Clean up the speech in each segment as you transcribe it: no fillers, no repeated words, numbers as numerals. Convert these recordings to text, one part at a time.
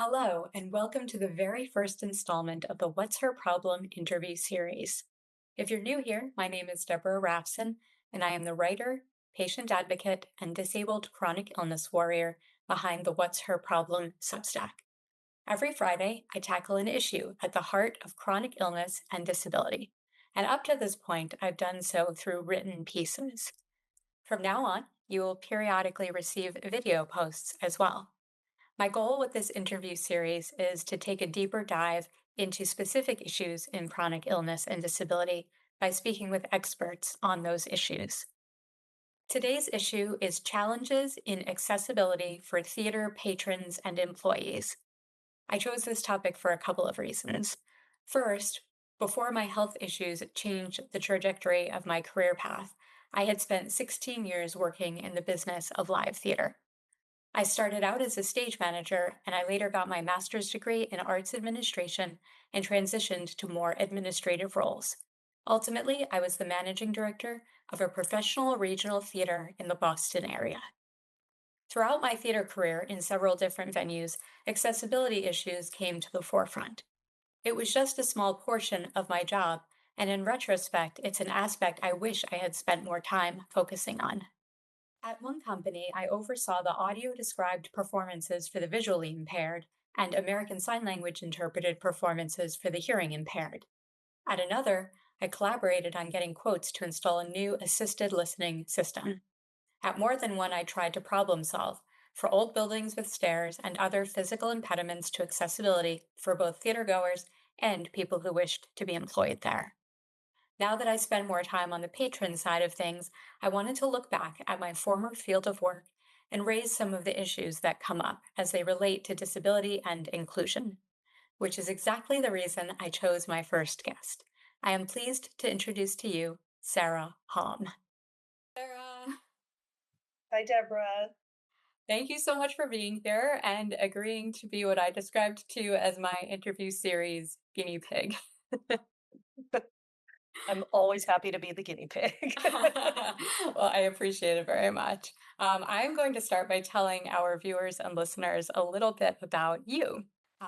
Hello, and welcome to the very first installment of the What's Her Problem interview series. If you're new here, my name is Deborah Rafson, and I am the writer, patient advocate, and disabled chronic illness warrior behind the What's Her Problem Substack. Every Friday, I tackle an issue at the heart of chronic illness and disability. And up to this point, I've done so through written pieces. From now on, you will periodically receive video posts as well. My goal with this interview series is to take a deeper dive into specific issues in chronic illness and disability by speaking with experts on those issues. Today's issue is challenges in accessibility for theater patrons and employees. I chose this topic for a couple of reasons. First, before my health issues changed the trajectory of my career path, I had spent 16 years working in the business of live theater. I started out as a stage manager, and I later got my master's degree in arts administration and transitioned to more administrative roles. Ultimately, I was the managing director of a professional regional theater in the Boston area. Throughout my theater career in several different venues, accessibility issues came to the forefront. It was just a small portion of my job, and in retrospect, it's an aspect I wish I had spent more time focusing on. At one company, I oversaw the audio described performances for the visually impaired and American Sign Language interpreted performances for the hearing impaired. At another, I collaborated on getting quotes to install a new assisted listening system. At more than one, I tried to problem solve for old buildings with stairs and other physical impediments to accessibility for both theater goers and people who wished to be employed there. Now that I spend more time on the patron side of things, I wanted to look back at my former field of work and raise some of the issues that come up as they relate to disability and inclusion, which is exactly the reason I chose my first guest. I am pleased to introduce to you Sarah Halm. Sarah, Hi, Deborah. thank you so much for being here and agreeing to be what I described to you as my interview series guinea pig. I'm always happy to be the guinea pig. Well, I appreciate it very much. I'm going to start by telling our viewers and listeners a little bit about you.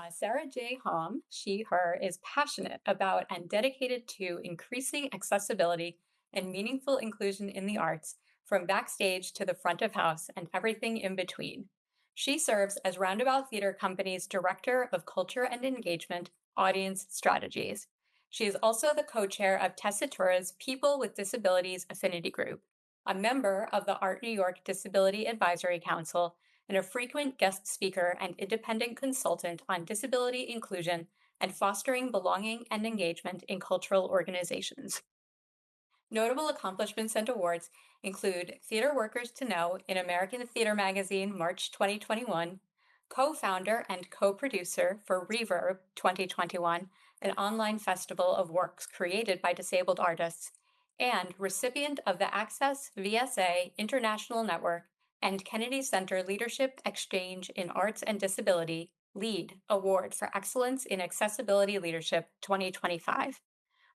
Sarah J. Hom, she, her, is passionate about and dedicated to increasing accessibility and meaningful inclusion in the arts, from backstage to the front of house and everything in between. She serves as Roundabout Theater Company's Director of Culture and Engagement, Audience Strategies. She is also the co-chair of Tessitura's People with Disabilities Affinity Group, a member of the Art New York Disability Advisory Council, and a frequent guest speaker and independent consultant on disability inclusion and fostering belonging and engagement in cultural organizations. Notable accomplishments and awards include Theater Workers to Know in American Theater Magazine, March 2021, co founder and co producer for Reverb 2021, an online festival of works created by disabled artists, and recipient of the Access VSA International Network and Kennedy Center Leadership Exchange in Arts and Disability LEAD Award for Excellence in Accessibility Leadership 2025.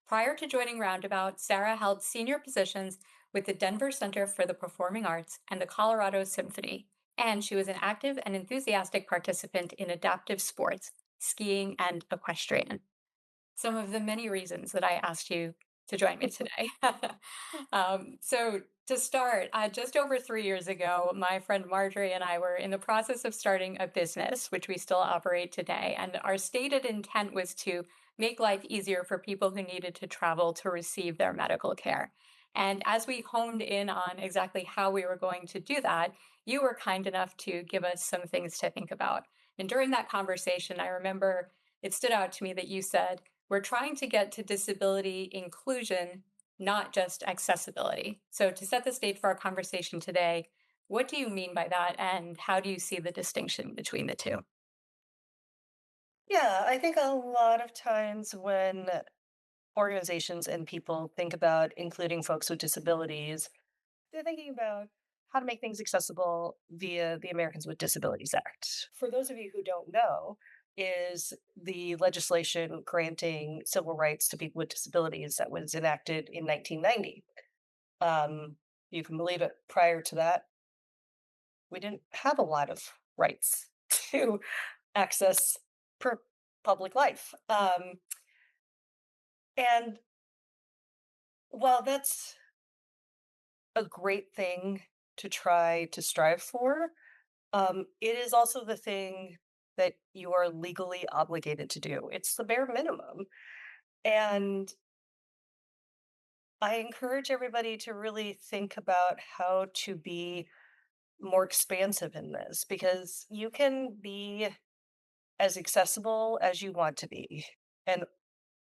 Prior to joining Roundabout, Sarah held senior positions with the Denver Center for the Performing Arts and the Colorado Symphony, and she was an active and enthusiastic participant in adaptive sports, skiing, and equestrian. Some of the many reasons that I asked you to join me today. So, to start, just over 3 years ago, my friend Marjorie and I were in the process of starting a business, which we still operate today. And our stated intent was to make life easier for people who needed to travel to receive their medical care. And as we honed in on exactly how we were going to do that, you were kind enough to give us some things to think about. And during that conversation, I remember it stood out to me that you said, we're trying to get to disability inclusion, not just accessibility. So, to set the stage for our conversation today, what do you mean by that, and how do you see the distinction between the two? Yeah, I think a lot of times when organizations and people think about including folks with disabilities, they're thinking about how to make things accessible via the Americans with Disabilities Act. For those of you who don't know, is the legislation granting civil rights to people with disabilities that was enacted in 1990. You can believe it, prior to that, we didn't have a lot of rights to access per public life. And while that's a great thing to try to strive for, it is also the thing that you are legally obligated to do. It's the bare minimum. And I encourage everybody to really think about how to be more expansive in this because you can be as accessible as you want to be. And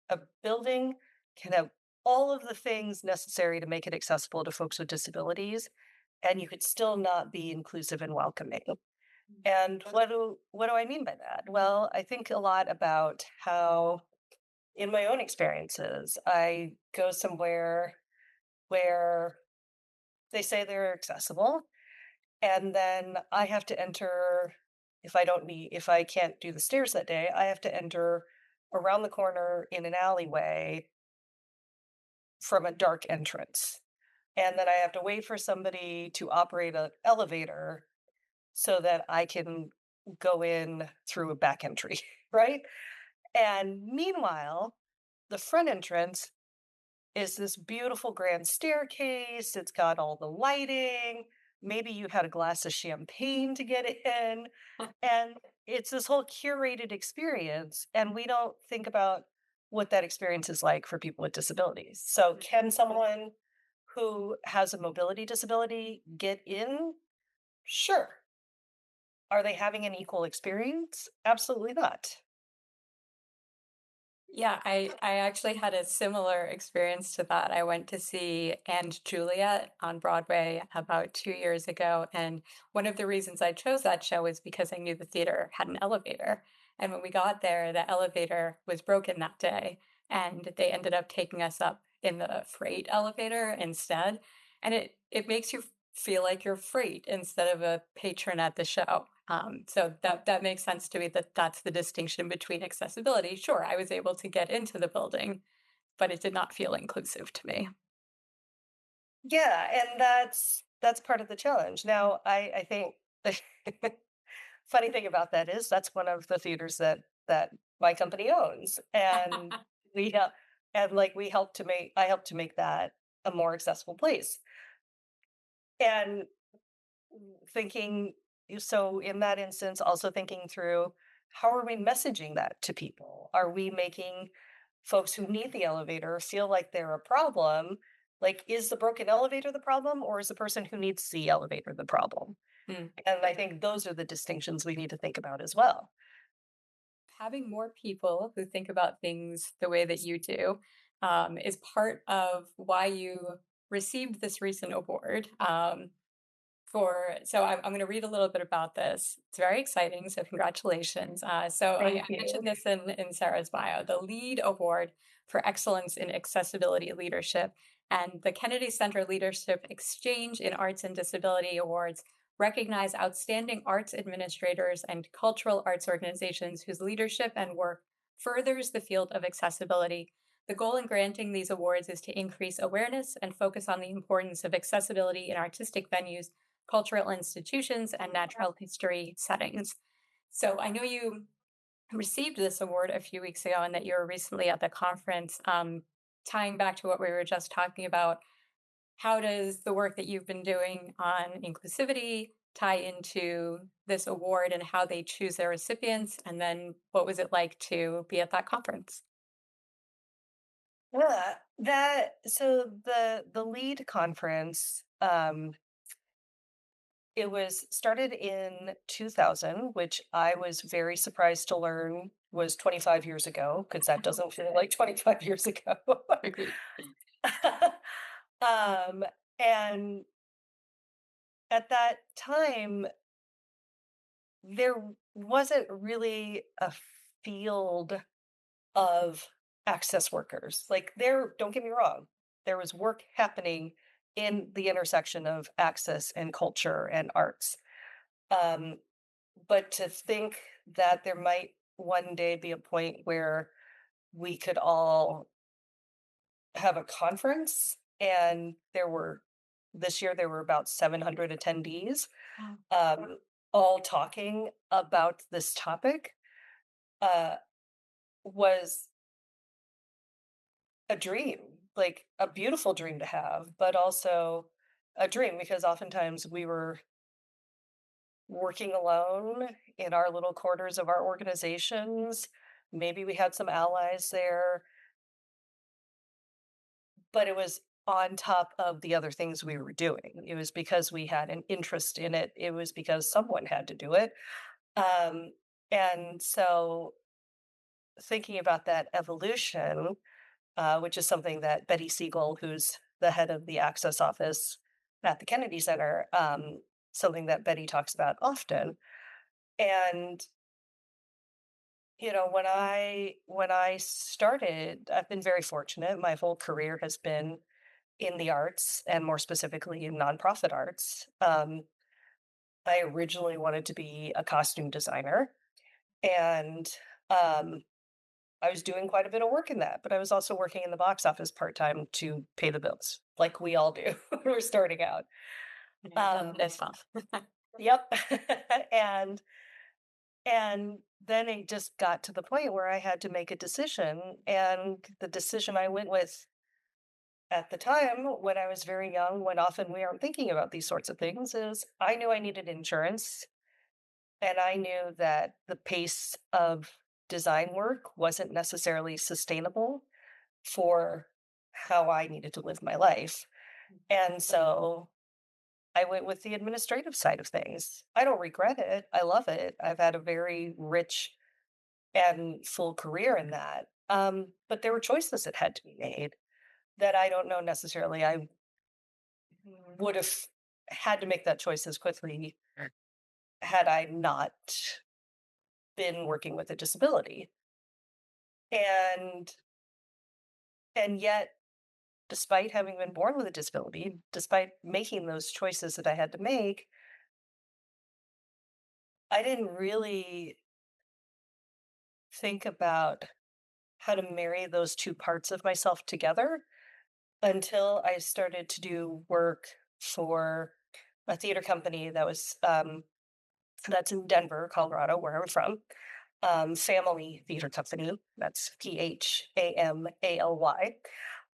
a building can have all of the things necessary to make it accessible to folks with disabilities, and you could still not be inclusive and welcoming. And what do I mean by that? Well, I think a lot about how in my own experiences, I go somewhere where they say they're accessible, and then I have to enter if I can't do the stairs that day, I have to enter around the corner in an alleyway from a dark entrance. And then I have to wait for somebody to operate an elevator so that I can go in through a back entry, right? And meanwhile, the front entrance is this beautiful grand staircase. It's got all the lighting. Maybe you had a glass of champagne to get in. And it's this whole curated experience. And we don't think about what that experience is like for people with disabilities. So, can someone who has a mobility disability get in? Sure. Are they having an equal experience? Absolutely not. Yeah, I actually had a similar experience to that. I went to see & Juliet on Broadway about 2 years ago, and one of the reasons I chose that show was because I knew the theater had an elevator, and when we got there, the elevator was broken that day, and they ended up taking us up in the freight elevator instead, and it makes you feel like you're freight instead of a patron at the show. So that makes sense to me that that's the distinction between accessibility. Sure, I was able to get into the building, but it did not feel inclusive to me. Yeah, and that's part of the challenge. Now, I think the funny thing about that is that's one of the theaters that my company owns, and we help and like we help to make I help to make that a more accessible place. And thinking so in that instance, also thinking through how are we messaging that to people? Are we making folks who need the elevator feel like they're a problem? Like, is the broken elevator the problem, or is the person who needs the elevator the problem? Mm. And I think those are the distinctions we need to think about as well. Having more people who think about things the way that you do is part of why you received this recent award. I'm going to read a little bit about this. It's very exciting, so congratulations. I Thank you. mentioned this in Sarah's bio, the LEAD Award for Excellence in Accessibility Leadership and the Kennedy Center Leadership Exchange in Arts and Disability Awards recognize outstanding arts administrators and cultural arts organizations whose leadership and work furthers the field of accessibility. The goal in granting these awards is to increase awareness and focus on the importance of accessibility in artistic venues, cultural institutions, and natural history settings. So I know you received this award a few weeks ago and that you were recently at the conference. Tying back to what we were just talking about, how does the work that you've been doing on inclusivity tie into this award and how they choose their recipients? And then what was it like to be at that conference? Yeah, the lead conference, it was started in 2000, which I was very surprised to learn was 25 years ago, because that doesn't feel like 25 years ago. Agreed. Um, and at that time, there wasn't really a field of access workers. Like, don't get me wrong, there was work happening in the intersection of access and culture and arts. Um, but to think that there might one day be a point where we could all have a conference, and this year there were about 700 attendees, Wow. all talking about this topic. uh, was a dream, like a beautiful dream to have, but also a dream because oftentimes we were working alone in our little quarters of our organizations. Maybe we had some allies there, but it was on top of the other things we were doing. It was because we had an interest in it. It was because someone had to do it. Um, and so thinking about that evolution, which is something that Betty Siegel, who's the head of the Access Office at the Kennedy Center, something that Betty talks about often. And when I started, I've been very fortunate. My whole career has been in the arts and more specifically in nonprofit arts. I originally wanted to be a costume designer, and um, I was doing quite a bit of work in that, but I was also working in the box office part time to pay the bills, like we all do when we're starting out. Yeah, Um, that's tough. yep, and then it just got to the point where I had to make a decision, and the decision I went with at the time when I was very young, when often we aren't thinking about these sorts of things, is I knew I needed insurance, and I knew that the pace of design work wasn't necessarily sustainable for how I needed to live my life. And so I went with the administrative side of things. I don't regret it. I love it. I've had a very rich and full career in that. But there were choices that had to be made that I don't know necessarily I would have had to make that choice as quickly had I not been working with a disability. And yet, despite having been born with a disability, despite making those choices that I had to make, I didn't really think about how to marry those two parts of myself together until I started to do work for a theater company that's in Denver, Colorado, where I'm from. Family Theater Company. That's Phamally.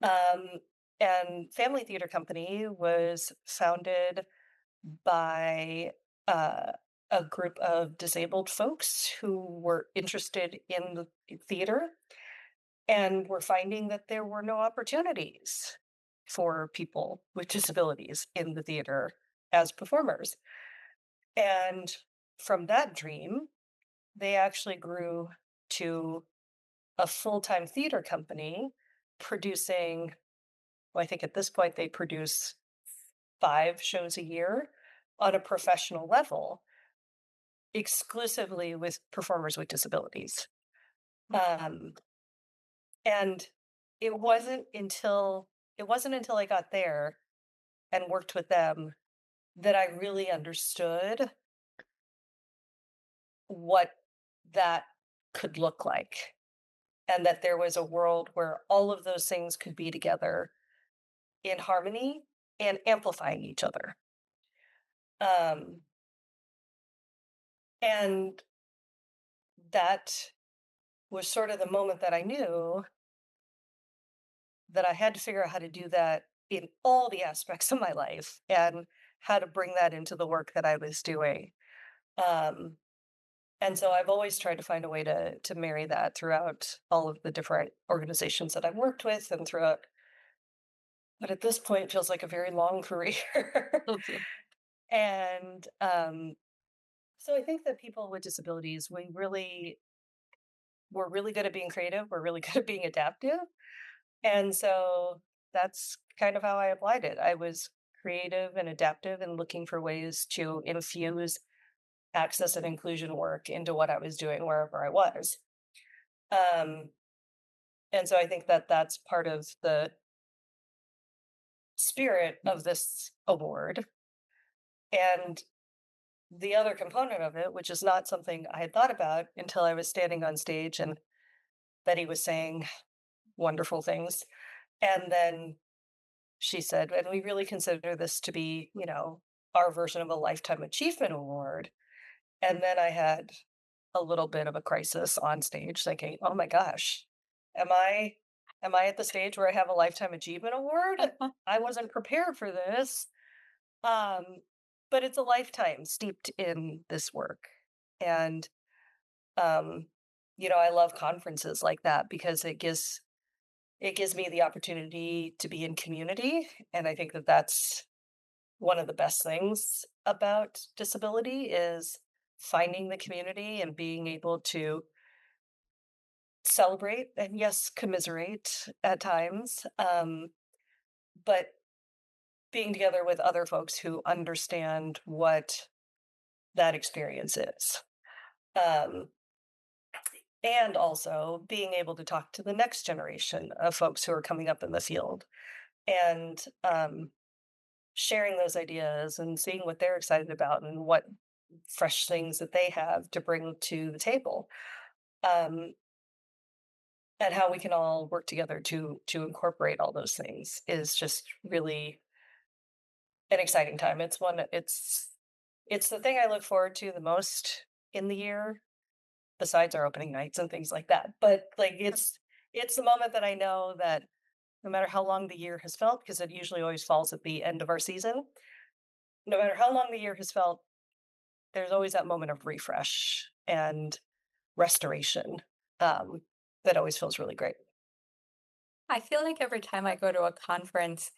Um, and Family Theater Company was founded by uh, a group of disabled folks who were interested in the theater and were finding that there were no opportunities for people with disabilities in the theater as performers. And from that dream, they actually grew to a full-time theater company producing, well, I think at this point they produce 5 shows a year on a professional level, exclusively with performers with disabilities. Um, and it wasn't until I got there and worked with them that I really understood what that could look like, and that there was a world where all of those things could be together in harmony and amplifying each other. Um, and that was sort of the moment that I knew that I had to figure out how to do that in all the aspects of my life and how to bring that into the work that I was doing. Um, and so I've always tried to find a way to marry that throughout all of the different organizations that I've worked with and throughout, but at this point it feels like a very long career. And so I think that people with disabilities, we're really good at being creative, we're really good at being adaptive. And so that's kind of how I applied it. I was creative and adaptive and looking for ways to infuse access and inclusion work into what I was doing wherever I was. Um, and so I think that that's part of the spirit of this award. And the other component of it, which is not something I had thought about until I was standing on stage and Betty was saying wonderful things. And then she said, and we really consider this to be, our version of a lifetime achievement award. And then I had a little bit of a crisis on stage thinking, "Oh my gosh, am I am I at the stage where I have a lifetime achievement award? I wasn't prepared for this." Um, but it's a lifetime steeped in this work. And um, I love conferences like that because it gives me the opportunity to be in community, and I think that that's one of the best things about disability is finding the community and being able to celebrate and, yes, commiserate at times, but being together with other folks who understand what that experience is. Um, and also being able to talk to the next generation of folks who are coming up in the field and sharing those ideas and seeing what they're excited about and what fresh things that they have to bring to the table, um, and how we can all work together to incorporate all those things is just really an exciting time. It's the thing I look forward to the most in the year, besides our opening nights and things like that. But like it's the moment that I know that no matter how long the year has felt, because it usually always falls at the end of our season, no matter how long the year has felt, there's always that moment of refresh and restoration, um, that always feels really great. I feel like every time I go to a conference,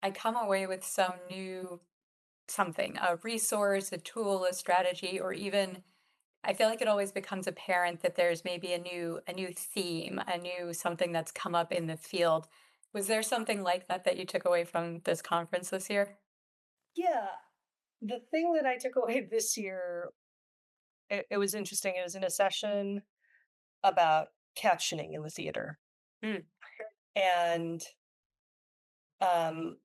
I come away with some new something, a resource, a tool, a strategy, or even I feel like it always becomes apparent that there's maybe a new theme, a new something that's come up in the field. Was there something like that that you took away from this conference this year? Yeah, the thing that I took away this year, it was interesting. It was in a session about captioning in the theater, Mm, and um,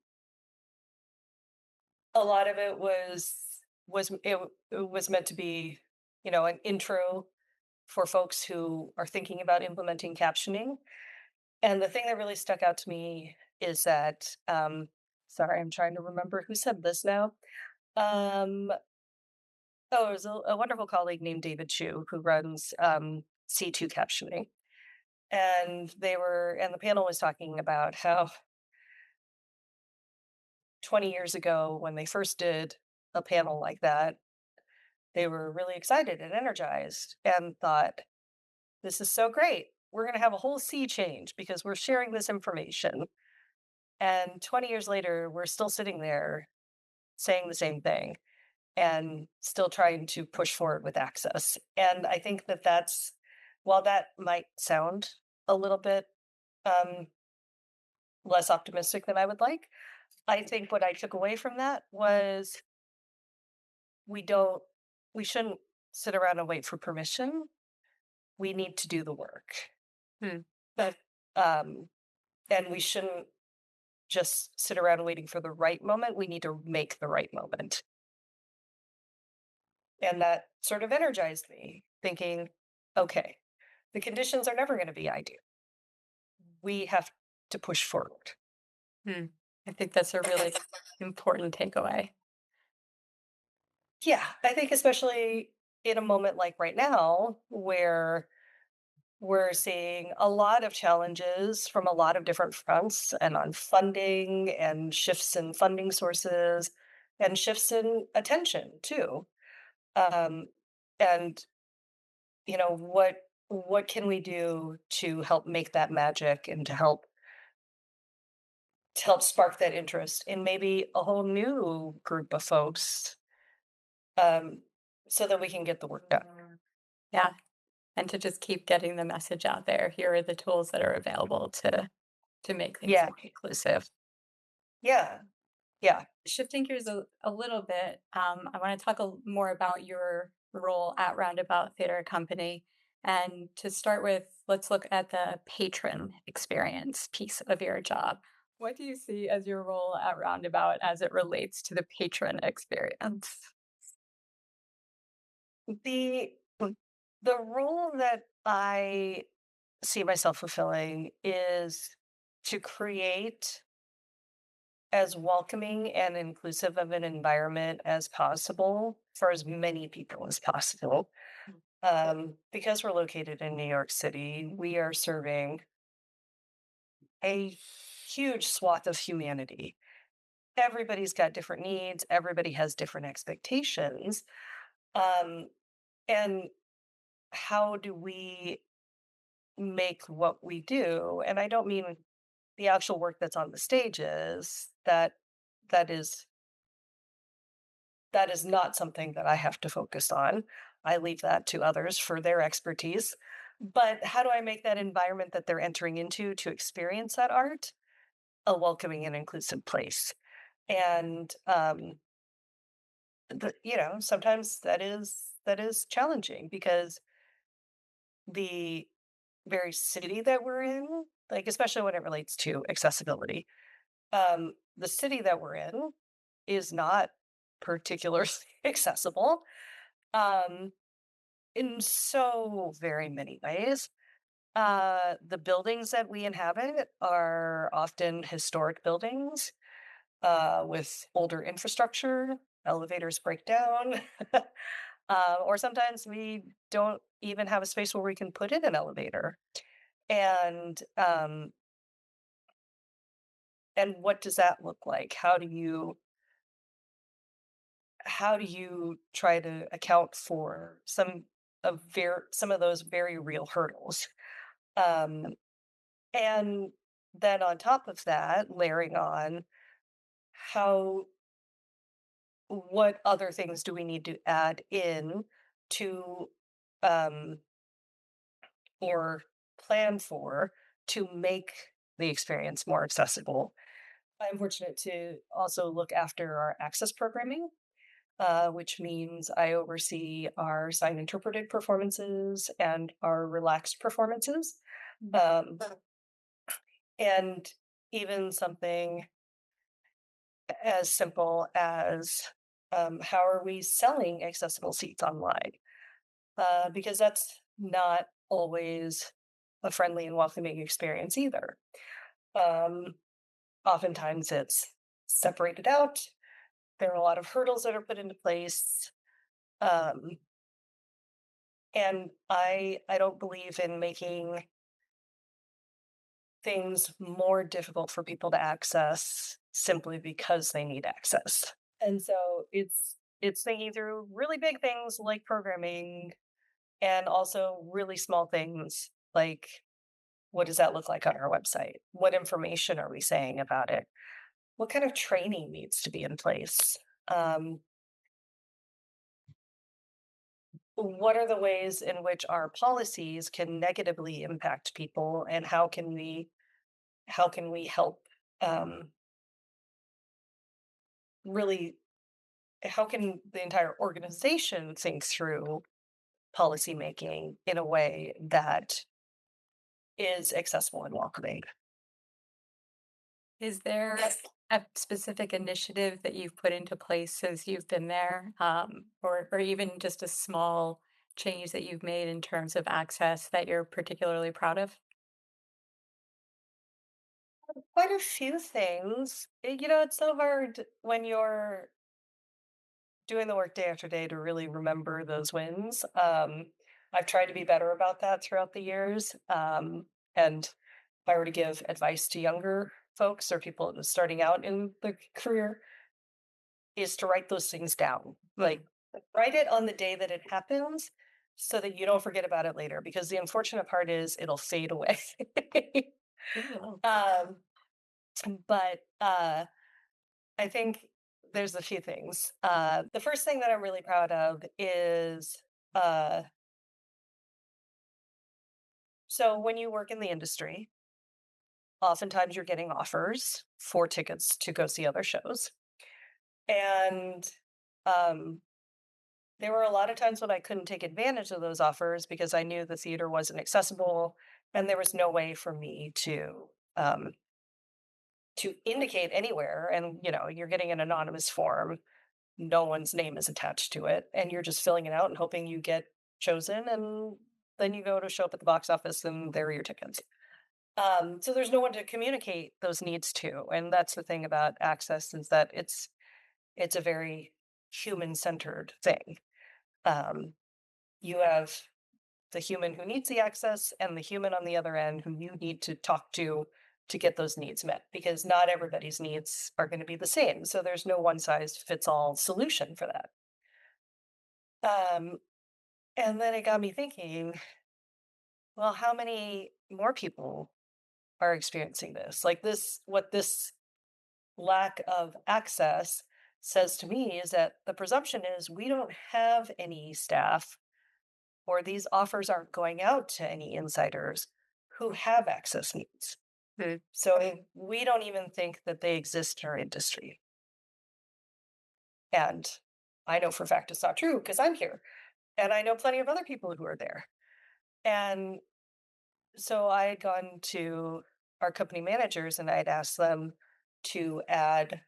a lot of it was meant to be, an intro for folks who are thinking about implementing captioning. And the thing that really stuck out to me is that, sorry, I'm trying to remember who said this now. Um, oh, it was a wonderful colleague named David Chu who runs C2 captioning. And the panel was talking about how 20 years ago, when they first did a panel like that, they were really excited and energized and thought, this is so great. We're going to have a whole sea change because we're sharing this information. And 20 years later, we're still sitting there saying the same thing and still trying to push forward with access. And I think that while that might sound a little bit um, less optimistic than I would like, I think what I took away from that was we don't, we shouldn't sit around and wait for permission. We need to do the work. hmm. But, um, and we shouldn't just sit around waiting for the right moment. We need to make the right moment. And that sort of energized me, thinking, okay, the conditions are never going to be ideal. We have to push forward. Hmm. I think that's a really important takeaway. Yeah, I think especially in a moment like right now, where we're seeing a lot of challenges from a lot of different fronts and on funding and shifts in funding sources and shifts in attention too. Um, and what can we do to help make that magic and to help spark that interest in maybe a whole new group of folks, um, so that we can get the work done. Yeah, and to just keep getting the message out there. Here are the tools that are available to make things Yeah, more inclusive. yeah, yeah. Shifting gears a little bit, I want to talk more about your role at Roundabout Theater Company. And to start with, let's look at the patron experience piece of your job. What do you see as your role at Roundabout as it relates to the patron experience? The the role that I see myself fulfilling is to create as welcoming and inclusive of an environment as possible for as many people as possible. Because we're located in New York City, we are serving a huge swath of humanity. Everybody's got different needs, everybody has different expectations. Um, and how do we make what we do? And I don't mean the actual work that's on the stages, that is that is not something that I have to focus on. I leave that to others for their expertise. But how do I make that environment that they're entering into to experience that art a welcoming and inclusive place? And sometimes that is challenging because the very city that we're in, like especially when it relates to accessibility, the city that we're in is not particularly accessible. Um, in so very many ways. The buildings that we inhabit are often historic buildings with older infrastructure. Elevators break down, or sometimes we don't even have a space where we can put in an elevator. And and what does that look like? How do you try to account for some of those very real hurdles? Um, and then on top of that, layering on how what other things do we need to add in to um, or plan for to make the experience more accessible? I'm fortunate to also look after our access programming, which means I oversee our sign interpreted performances and our relaxed performances. Um, and even something as simple as how are we selling accessible seats online? Because that's not always a friendly and welcoming experience either. Um, Oftentimes it's separated out. There are a lot of hurdles that are put into place. Um, and I don't believe in making things more difficult for people to access simply because they need access. And so it's thinking through really big things like programming and also really small things like what does that look like on our website? What information are we saying about it? What kind of training needs to be in place? Um, what are the ways in which our policies can negatively impact people, and how can we help um, really how can the entire organization think through policy making in a way that is accessible and welcoming? Is there a specific initiative that you've put into place since you've been there, or even just a small change that you've made in terms of access that you're particularly proud of? Quite a few things. It's so hard when you're doing the work day after day to really remember those wins. I've tried to be better about that throughout the years. And if I were to give advice to younger folks or people just starting out in the career, is to write those things down. Like, write it on the day that it happens so that you don't forget about it later. Because the unfortunate part is it'll fade away. Ooh. um, but I think there's a few things. The first thing that I'm really proud of is uh, so when you work in the industry, oftentimes you're getting offers for tickets to go see other shows. And um, there were a lot of times when I couldn't take advantage of those offers because I knew the theater wasn't accessible and there was no way for me to indicate anywhere. And you're getting an anonymous form, no one's name is attached to it, and you're just filling it out and hoping you get chosen, and then you go to show up at the box office and there are your tickets. So there's no one to communicate those needs to, and that's the thing about access is that it's a very human centered thing. Um, You have the human who needs the access and the human on the other end who you need to talk to get those needs met because not everybody's needs are going to be the same. So there's no one size fits all solution for that. Um, and then it got me thinking, well, how many more people are experiencing this? Like this, what this lack of access says to me is that the presumption is we don't have any staff or these offers aren't going out to any insiders who have access needs. Mm. So we don't even think that they exist in our industry. And I know for a fact it's not true because I'm here and I know plenty of other people who are there. And so I had gone to our company managers and I'd asked them to add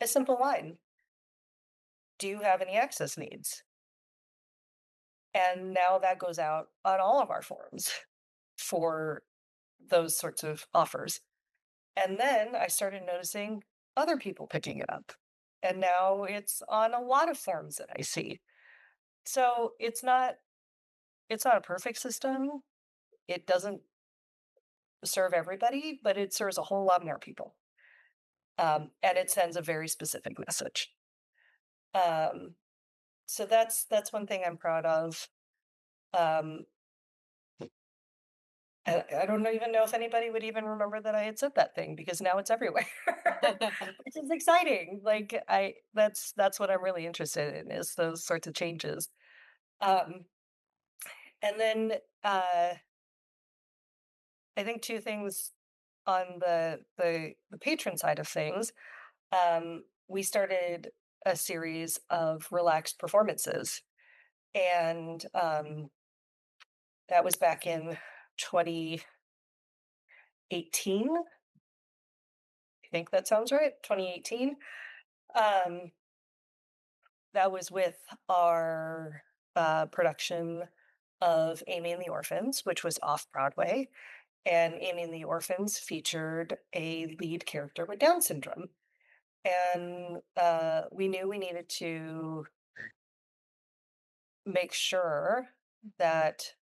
a simple line. Do you have any access needs? And now that goes out on all of our forums for those sorts of offers. And then I started noticing other people picking it up. And now it's on a lot of forums that I see. So it's not a perfect system. It doesn't serve everybody, but it serves a whole lot more people. And it sends a very specific message. Um, so that's one thing I'm proud of. Um, I don't even know if anybody would even remember that I had said that thing because now it's everywhere, which is exciting. Like that's what I'm really interested in is those sorts of changes. Um, and then I think two things on the patron side of things. We started a series of relaxed performances, and that was back in 2018. I think that sounds right. 2018. Um, that was with our production of Amy and the Orphans, which was off Broadway. And Amy and the Orphans featured a lead character with Down syndrome. And we knew we needed to make sure that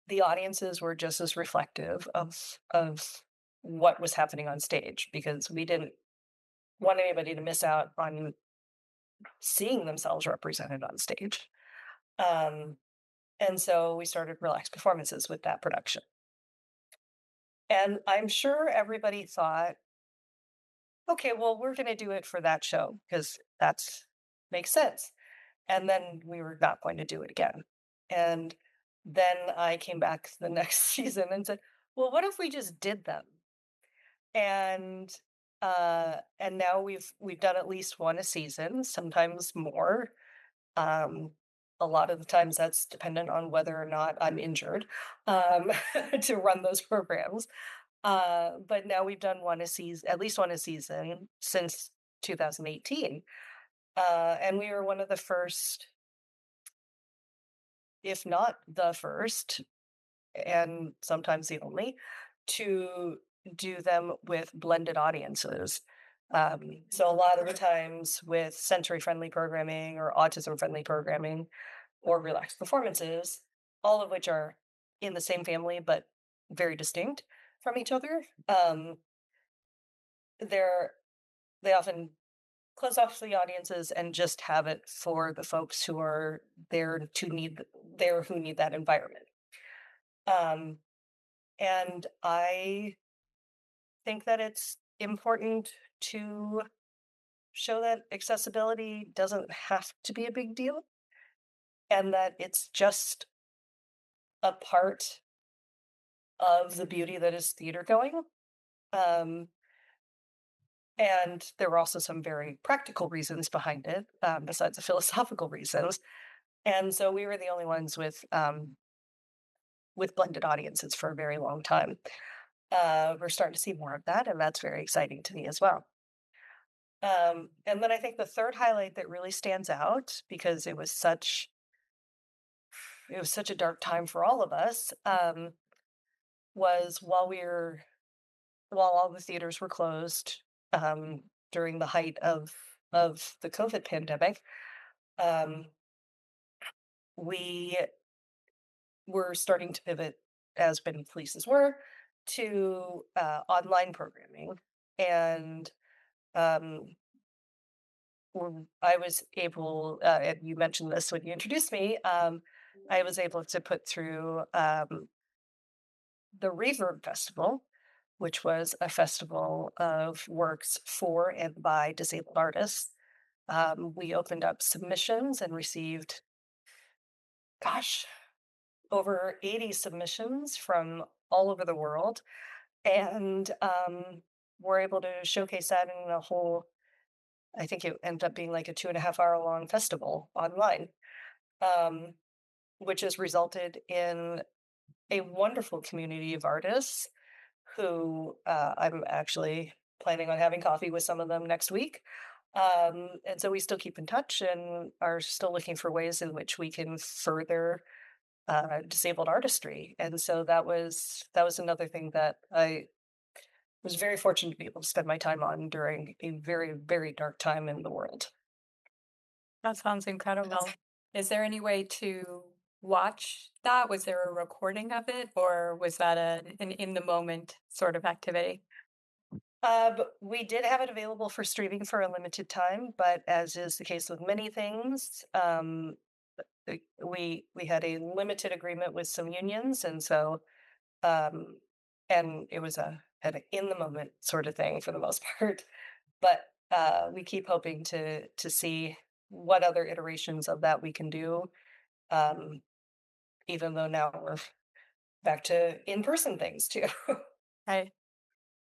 the audiences were just as reflective of what was happening on stage because we didn't want anybody to miss out on seeing themselves represented on stage. Um, and so we started relaxed performances with that production. And I'm sure everybody thought, okay, well, we're going to do it for that show because that's makes sense. And then we were not going to do it again. And then I came back the next season and said, well, what if we just did them? And and now we've done at least one a season, sometimes more. Um, a lot of the times that's dependent on whether or not I'm injured um, to run those programs. But now we've done one a season, at least one a season since 2018. And we were one of the first, if not the first, and sometimes the only, to do them with blended audiences. So a lot of the times with sensory friendly programming or autism friendly programming or relaxed performances, all of which are in the same family but very distinct from each other. They're they often close off the audiences and just have it for the folks who are there to need there who need that environment. Um, and I think that it's important to show that accessibility doesn't have to be a big deal and that it's just a part of the beauty that is theater going. Um, and there were also some very practical reasons behind it, besides the philosophical reasons. And so we were the only ones with blended audiences for a very long time. We're starting to see more of that, and that's very exciting to me as well. And then I think the third highlight that really stands out because it was such a dark time for all of us, was while all the theaters were closed during the height of the COVID pandemic. Um, we were starting to pivot, as many places were, to online programming. And um, I was able, and you mentioned this when you introduced me, I was able to put through the Reverb Festival, which was a festival of works for and by disabled artists. We opened up submissions and received, gosh, over 80 submissions from all over the world. And we're able to showcase that in a whole, I think it ended up being like a 2.5 hour long festival online, um, which has resulted in a wonderful community of artists who I'm actually planning on having coffee with some of them next week. And so we still keep in touch and are still looking for ways in which we can further disabled artistry. And so that was another thing that I was very fortunate to be able to spend my time on during a very, very dark time in the world. That sounds incredible. Is there any way to watch that? Was there a recording of it, or was that an in the moment sort of activity? But we did have it available for streaming for a limited time, but as is the case with many things, we had a limited agreement with some unions, and so um, and it was an in the moment sort of thing for the most part. But we keep hoping to see what other iterations of that we can do. Um, even though now we're back to in person things too. Right.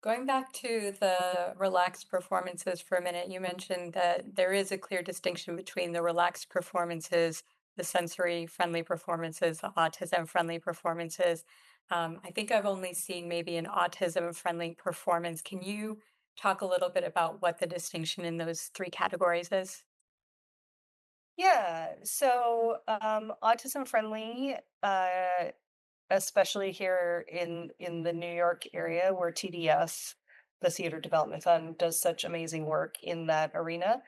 Going back to the relaxed performances for a minute, you mentioned that there is a clear distinction between the relaxed performances, the sensory friendly performances, the autism friendly performances. I think I've only seen maybe an autism friendly performance. Can you talk a little bit about what the distinction in those three categories is? Yeah. So autism friendly, especially here in the New York area where TDF, the Theater Development Fund, does such amazing work in that arena.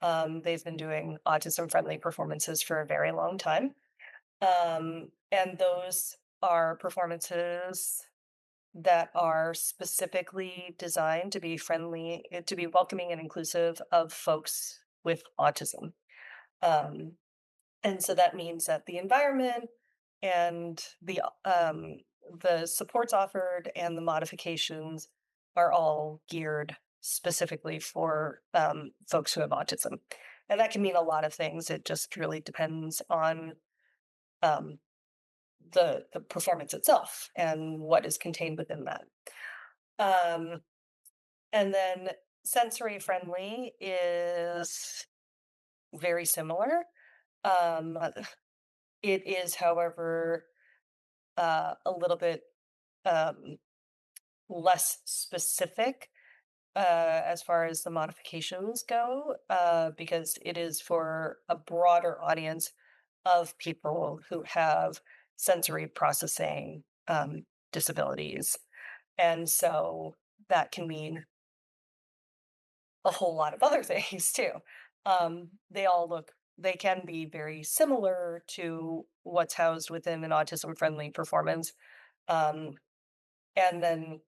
They've been doing autism friendly performances for a very long time. And those are performances that are specifically designed to be friendly, to be welcoming and inclusive of folks with autism. Um, and so that means that the environment and the supports offered and the modifications are all geared specifically for folks who have autism. And that can mean a lot of things. It just really depends on um, the performance itself and what is contained within that. Um, and then sensory friendly is very similar. It is, however, a little bit um, less specific as far as the modifications go, because it is for a broader audience of people who have sensory processing disabilities. And so that can mean a whole lot of other things too. They can be very similar to what's housed within an autism friendly performance. Um, and then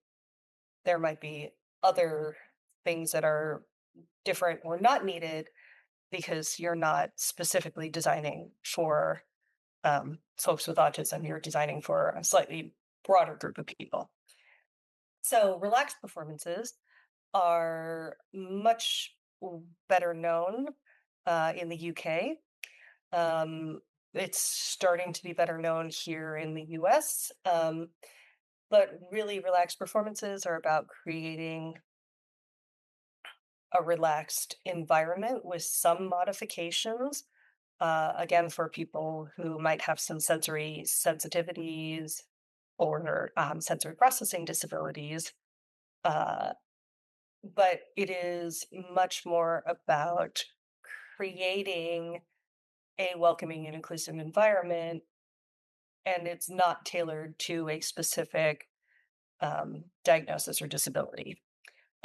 there might be other things that are different or not needed because you're not specifically designing for folks with autism, you're designing for a slightly broader group of people. So, relaxed performances are much better known in the UK. Um, it's starting to be better known here in the US. But really, relaxed performances are about creating a relaxed environment with some modifications. Again, for people who might have some sensory sensitivities or sensory processing disabilities. Uh, but it is much more about creating a welcoming and inclusive environment, and it's not tailored to a specific diagnosis or disability.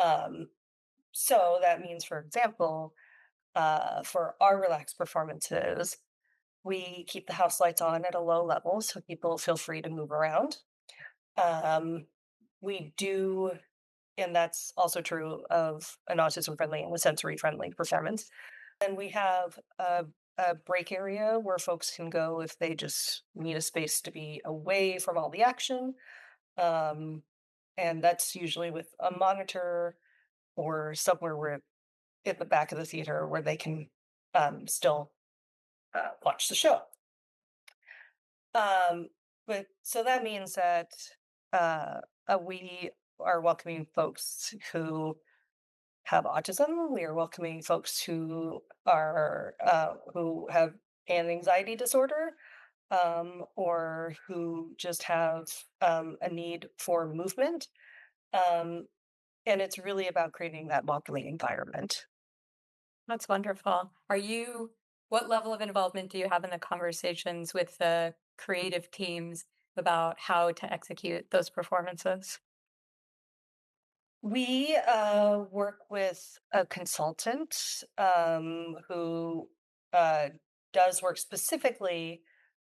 Um, so that means, for example, for our relaxed performances, We keep the house lights on at a low level so people feel free to move around. Um, we do, and that's also true of an autism friendly and a sensory friendly performance. And we have a break area where folks can go if they just need a space to be away from all the action. Um, and that's usually with a monitor or somewhere where at the back of the theater where they can still watch the show. Um, but so that means that uh, we are welcoming folks who have autism. We are welcoming folks who have an anxiety disorder, or who just have a need for movement. Um, and it's really about creating that welcoming environment. That's wonderful. What level of involvement do you have in the conversations with the creative teams about how to execute those performances? We work with a consultant who uh, does work specifically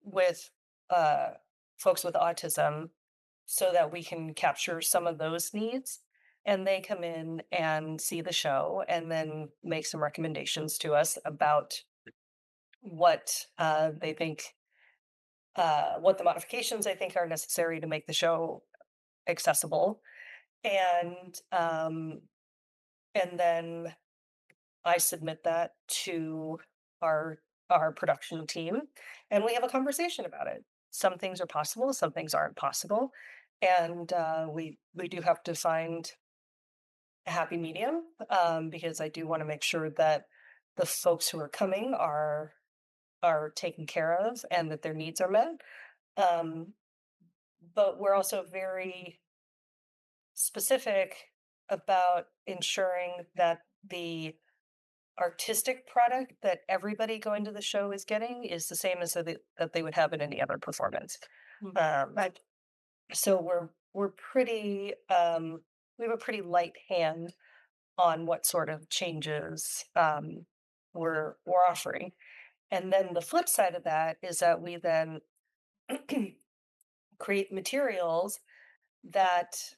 with uh, folks with autism so that we can capture some of those needs. And they come in and see the show and then make some recommendations to us about what they think, what the modifications they think are necessary to make the show accessible. And then I submit that to our our production team, and we have a conversation about it. Some things are possible, some things aren't possible, and we do have to find a happy medium, because I do want to make sure that the folks who are coming are taken care of and that their needs are met. Um, but we're also very specific about ensuring that the artistic product that everybody going to the show is getting is the same as that they would have in any other performance. Mm. Right. So we're pretty we have a pretty light hand on what sort of changes we're offering. And then the flip side of that is that we then create materials that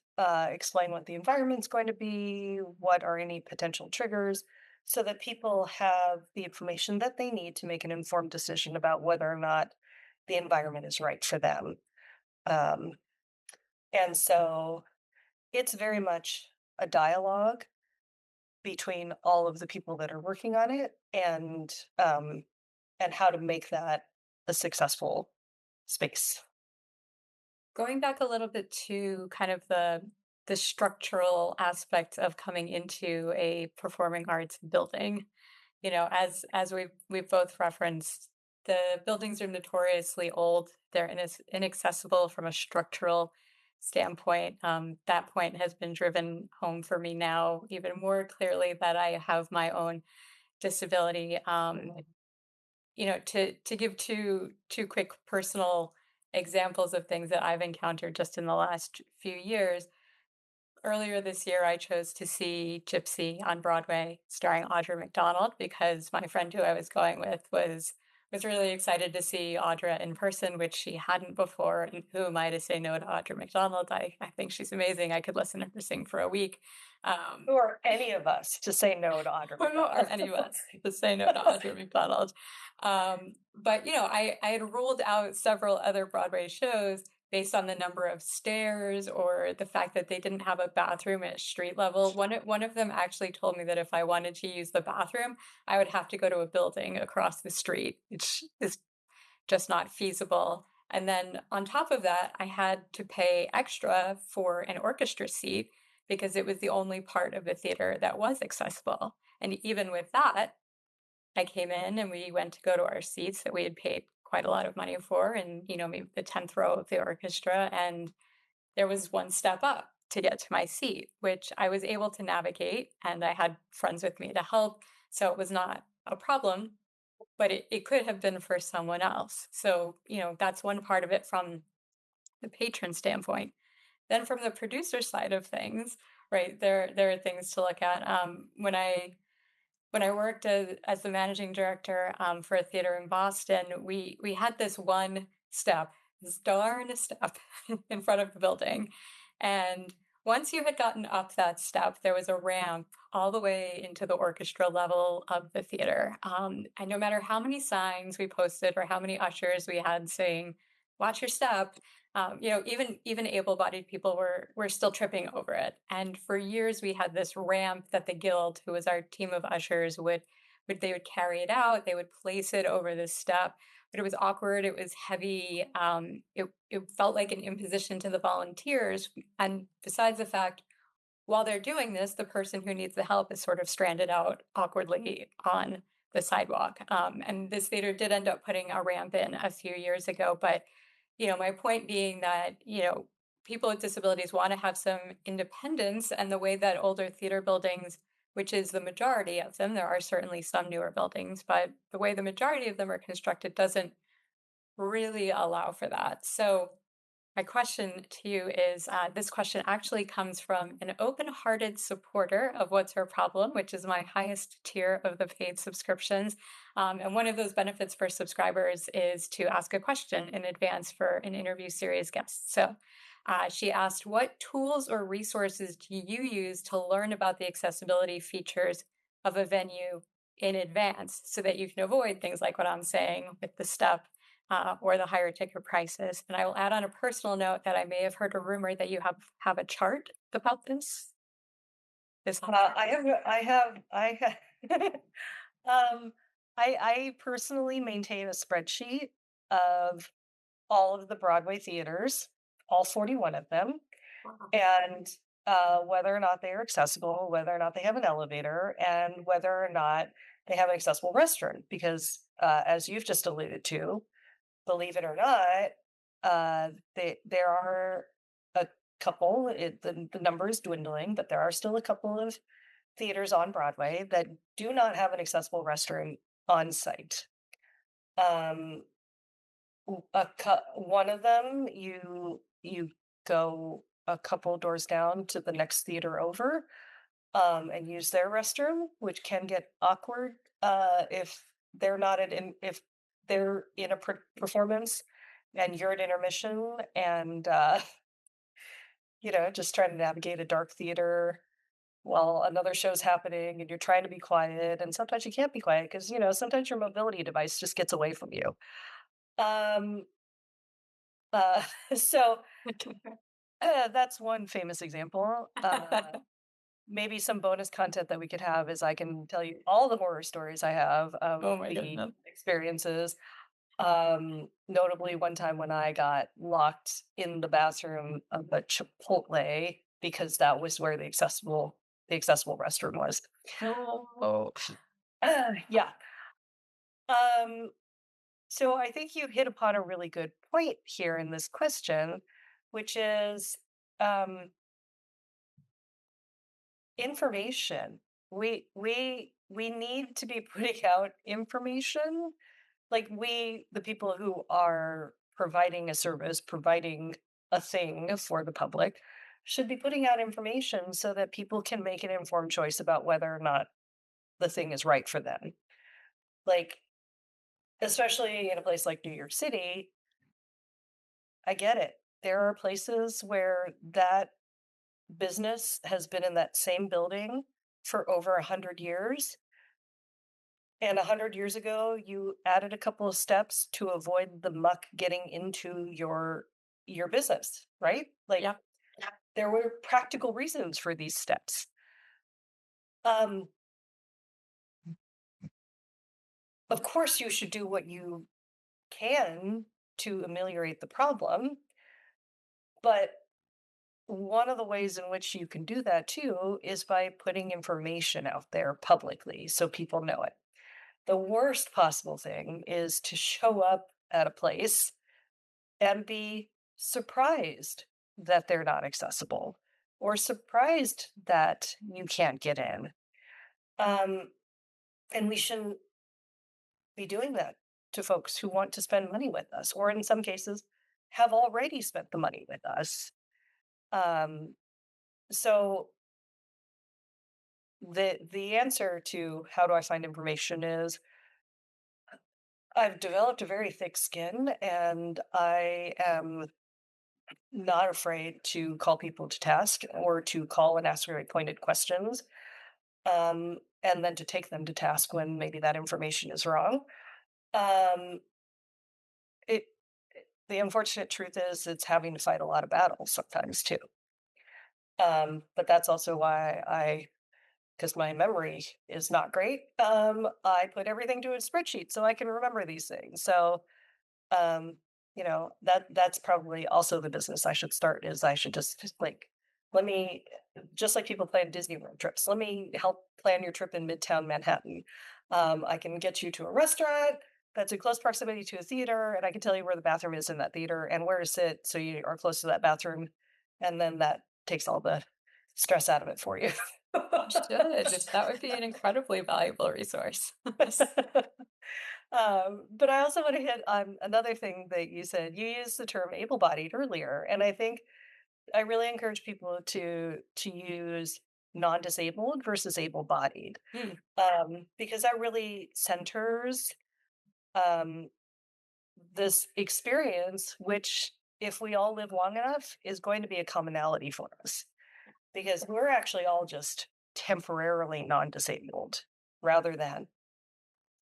explain what the environment's going to be, what are any potential triggers, so that people have the information that they need to make an informed decision about whether or not the environment is right for them. Um, and so it's very much a dialogue between all of the people that are working on it, and how to make that a successful space. Going back a little bit to kind of the structural aspect of coming into a performing arts building, as we've both referenced, the buildings are notoriously old. They're inaccessible from a structural standpoint. That point has been driven home for me now even more clearly that I have my own disability. To give two quick personal examples of things that I've encountered just in the last few years. Earlier this year, I chose to see Gypsy on Broadway, starring Audra McDonald, because my friend who I was going with was really excited to see Audra in person, which she hadn't before. And who am I to say no to Audra McDonald? I think she's amazing. I could listen to her sing for a week. Um, Who are any of us to say no to Audra who are McDonald? any of us to say no to Audra McDonald? But I had ruled out several other Broadway shows based on the number of stairs or the fact that they didn't have a bathroom at street level. One of them actually told me that if I wanted to use the bathroom, I would have to go to a building across the street, which is just not feasible. And then on top of that, I had to pay extra for an orchestra seat because it was the only part of the theater that was accessible. And even with that, I came in and we went to go to our seats that we had paid quite a lot of money for, and maybe the 10th row of the orchestra. And there was one step up to get to my seat, which I was able to navigate. And I had friends with me to help. So it was not a problem, but it could have been for someone else. So, that's one part of it from the patron standpoint. Then from the producer side of things, right, there are things to look at. When I when I worked as the managing director for a theater in Boston, we had this one step, this darn step in front of the building. And once you had gotten up that step, there was a ramp all the way into the orchestra level of the theater. And no matter how many signs we posted or how many ushers we had saying, "Watch your step," even able-bodied people were still tripping over it. And for years, we had this ramp that the guild, who was our team of ushers, would they would carry it out. They would place it over this step, but it was awkward. It was heavy. It felt like an imposition to the volunteers. And besides the fact, while they're doing this, the person who needs the help is sort of stranded out awkwardly on the sidewalk. And this theater did end up putting a ramp in a few years ago, but my point being that, people with disabilities want to have some independence, and the way that older theater buildings, which is the majority of them, there are certainly some newer buildings, but the way the majority of them are constructed doesn't really allow for that. So, my question to you is this question actually comes from an open hearted supporter of What's Her Problem, which is my highest tier of the paid subscriptions. And one of those benefits for subscribers is to ask a question in advance for an interview series guest. So she asked, "What tools or resources do you use to learn about the accessibility features of a venue in advance so that you can avoid things like what I'm saying with the step or the higher ticket prices?" And I will add on a personal note that I may have heard a rumor that you have a chart about this. This Um, I personally maintain a spreadsheet of all of the Broadway theaters, all 41 of them, Wow. and whether or not they are accessible, whether or not they have an elevator, and whether or not they have an accessible restroom. Because as you've just alluded to, believe it or not, there are a couple. The number is dwindling, but there are still a couple of theaters on Broadway that do not have an accessible restroom on site. Um, one of them, you go a couple doors down to the next theater over, and use their restroom, which can get awkward if they're not if they're in a performance and you're at intermission and just trying to navigate a dark theater while another show's happening and you're trying to be quiet, and sometimes you can't be quiet because sometimes your mobility device just gets away from you. Um, uh, so that's one famous example. Maybe some bonus content that we could have is I can tell you all the horror stories I have of Oh my the goodness. experiences. Notably, one time when I got locked in the bathroom of a Chipotle because that was where the accessible restroom was. Oh. Yeah. Um, so I think you hit upon a really good point here in this question, which is um, information. We need to be putting out information. Like the people who are providing a service, providing a thing for the public, should be putting out information so that people can make an informed choice about whether or not the thing is right for them. Like, especially in a place like New York City, I get it. There are places where that business has been in that same building for over 100 years. And 100 years ago, you added a couple of steps to avoid the muck getting into your business, right? Like Yep. there were practical reasons for these steps. Um, of course, you should do what you can to ameliorate the problem, but one of the ways in which you can do that too is by putting information out there publicly so people know it. The worst possible thing is to show up at a place and be surprised that they're not accessible or surprised that you can't get in. Um, and we shouldn't be doing that to folks who want to spend money with us, or in some cases, have already spent the money with us. Um, so the answer to how do I find information is I've developed a very thick skin and I am not afraid to call people to task or to call and ask very pointed questions, and then to take them to task when maybe that information is wrong. Um, it the unfortunate truth is it's having to fight a lot of battles sometimes too. But that's also why because my memory is not great, I put everything to a spreadsheet so I can remember these things. So um, that's probably also the business I should start is I should just like let me just like people plan Disney World trips, let me help plan your trip in Midtown Manhattan. I can get you to a restaurant that's in close proximity to a theater, and I can tell you where the bathroom is in that theater and where to sit so you are close to that bathroom. And then that takes all the stress out of it for you. You should. That would be an incredibly valuable resource. But I also want to hit on another thing that you said. You used the term able-bodied earlier, and I think I really encourage people to use non-disabled versus able-bodied, Mm, because that really centers um, this experience, which, if we all live long enough, is going to be a commonality for us because we're actually all just temporarily non-disabled rather than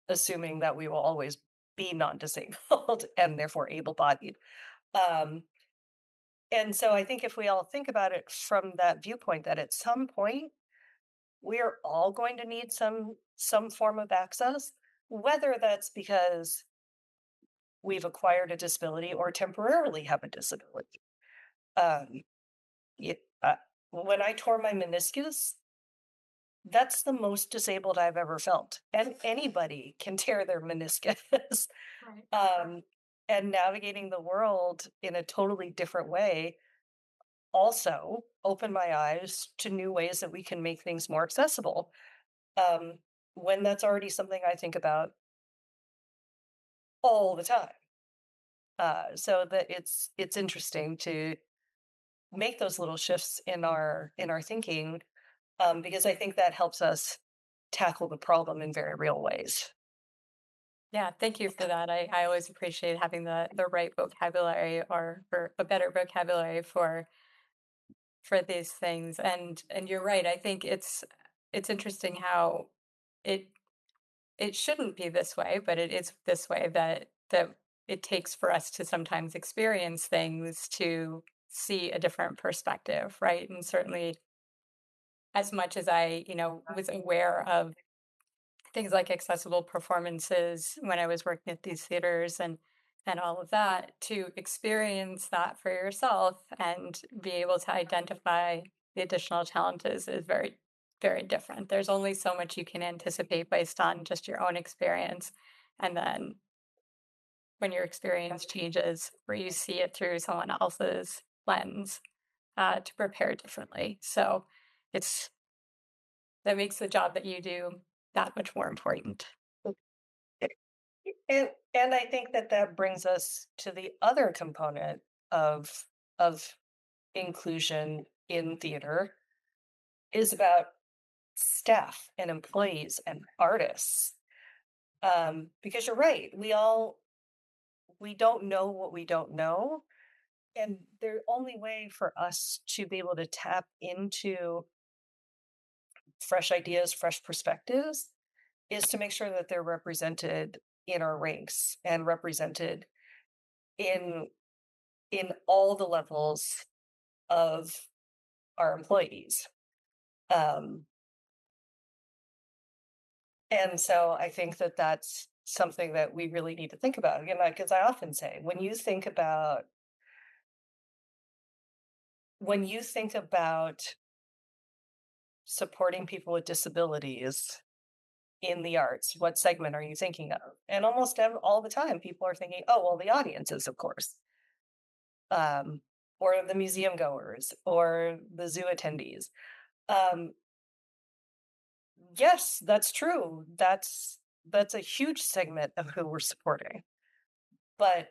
assuming that we will always be non-disabled and therefore able-bodied. Um, and so I think if we all think about it from that viewpoint, that at some point we are all going to need some form of access, whether that's because we've acquired a disability or temporarily have a disability. Um, it, when I tore my meniscus, that's the most disabled I've ever felt, and anybody can tear their meniscus. right. Um, and navigating the world in a totally different way also opened my eyes to new ways that we can make things more accessible. Um, when that's already something I think about all the time. So that it's interesting to make those little shifts in our thinking, because I think that helps us tackle the problem in very real ways. Yeah, thank you for that. I always appreciate having the right vocabulary or for a better vocabulary for these things. And you're right. I think it's interesting how it it shouldn't be this way, but it is this way that it takes for us to sometimes experience things to see a different perspective, right? And certainly as much as I was aware of things like accessible performances when I was working at these theaters and all of that, to experience that for yourself and be able to identify the additional challenges is very, very different. There's only so much you can anticipate based on just your own experience. And then when your experience changes, where you see it through someone else's lens, to prepare differently. So it's that makes the job that you do that much more important. And I think that that brings us to the other component of inclusion in theater is about staff and employees and artists. Because you're right, we don't know what we don't know, and the only way for us to be able to tap into fresh ideas, fresh perspectives, is to make sure that they're represented in our ranks and represented in all the levels of our employees. Um, and so I think that that's something that we really need to think about. Again, because I often say, when you think about supporting people with disabilities in the arts, what segment are you thinking of? And almost all the time, people are thinking, oh, well, the audiences, of course, um, or the museum goers, or the zoo attendees. Um, yes, that's true. That's a huge segment of who we're supporting. But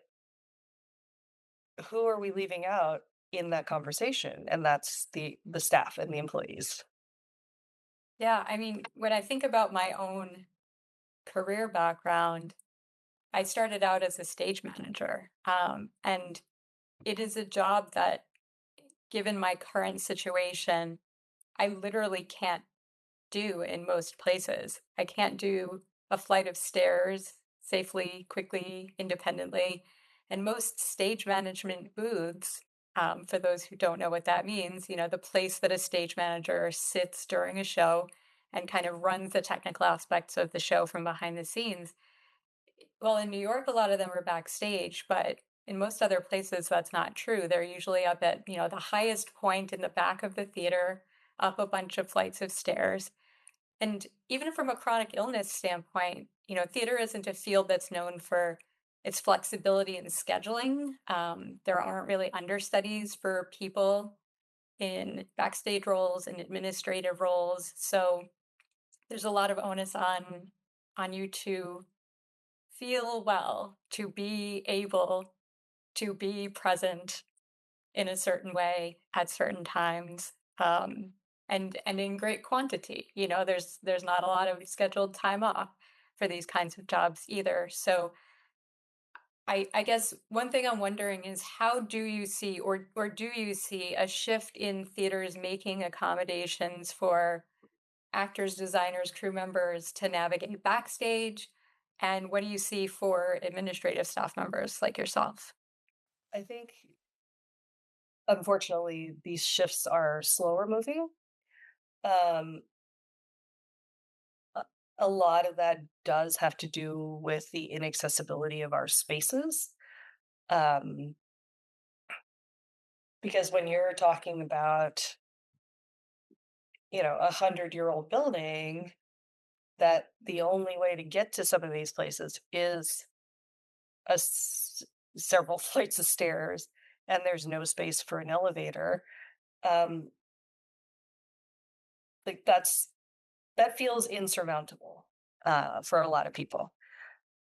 who are we leaving out in that conversation? And that's the staff and the employees. Yeah, I mean, when I think about my own career background, I started out as a stage manager. And it is a job that, given my current situation, I literally can't do in most places. I can't do a flight of stairs safely, quickly, independently. And most stage management booths, for those who don't know what that means, the place that a stage manager sits during a show and kind of runs the technical aspects of the show from behind the scenes. Well, in New York, a lot of them are backstage, but in most other places, that's not true. They're usually up at, the highest point in the back of the theater, up a bunch of flights of stairs. And even from a chronic illness standpoint, theater isn't a field that's known for its flexibility in scheduling. There aren't really understudies for people in backstage roles and administrative roles. So there's a lot of onus on you to feel well, to be able to be present in a certain way at certain times, and in great quantity. There's not a lot of scheduled time off for these kinds of jobs either. So I guess one thing I'm wondering is, how do you see, or do you see a shift in theaters making accommodations for actors, designers, crew members to navigate backstage? And what do you see for administrative staff members like yourself? I think, unfortunately, these shifts are slower moving. Um, a, a lot of that does have to do with the inaccessibility of our spaces. Um, because when you're talking about, 100-year-old building, that the only way to get to some of these places is a several flights of stairs, and there's no space for an elevator. Um, like that feels insurmountable for a lot of people.